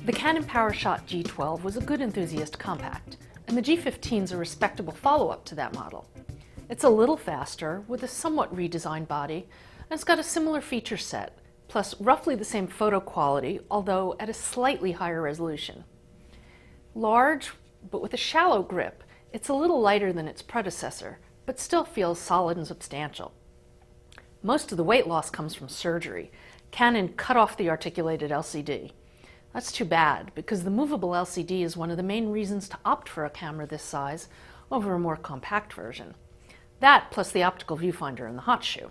The Canon PowerShot G12 was a good enthusiast compact, and the G15 is a respectable follow-up to that model. It's a little faster, with a somewhat redesigned body, and it's got a similar feature set, plus roughly the same photo quality, although at a slightly higher resolution. Large, but with a shallow grip, it's a little lighter than its predecessor, but still feels solid and substantial. Most of the weight loss comes from surgery. Canon cut off the articulated LCD. That's too bad, because the movable LCD is one of the main reasons to opt for a camera this size over a more compact version. That, plus the optical viewfinder and the hot shoe.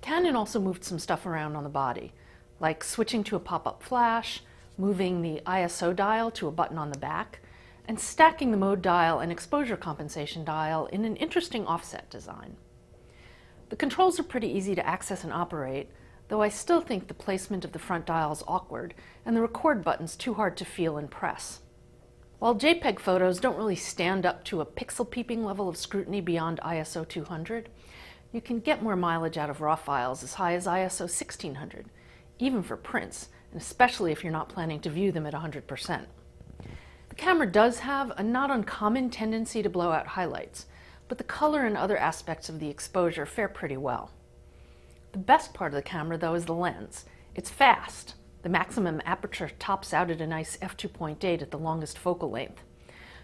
Canon also moved some stuff around on the body, like switching to a pop-up flash, moving the ISO dial to a button on the back, and stacking the mode dial and exposure compensation dial in an interesting offset design. The controls are pretty easy to access and operate, though I still think the placement of the front dial is awkward and the record button's too hard to feel and press. While JPEG photos don't really stand up to a pixel peeping level of scrutiny beyond ISO 200, you can get more mileage out of RAW files as high as ISO 1600, even for prints, and especially if you're not planning to view them at 100%. The camera does have a not uncommon tendency to blow out highlights, but the color and other aspects of the exposure fare pretty well. The best part of the camera, though, is the lens. It's fast. The maximum aperture tops out at a nice f2.8 at the longest focal length.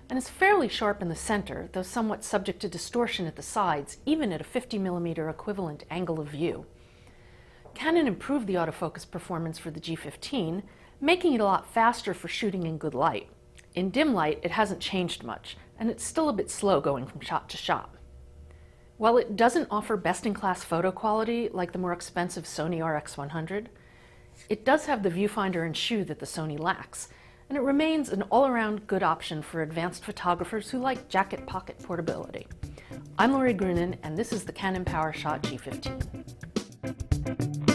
And it's fairly sharp in the center, though somewhat subject to distortion at the sides, even at a 50mm equivalent angle of view. Canon improved the autofocus performance for the G15, making it a lot faster for shooting in good light. In dim light, it hasn't changed much, and it's still a bit slow going from shot to shot. While it doesn't offer best-in-class photo quality like the more expensive Sony RX100, it does have the viewfinder and shoe that the Sony lacks, and it remains an all-around good option for advanced photographers who like jacket pocket portability. I'm Lori Grunin, and this is the Canon PowerShot G15.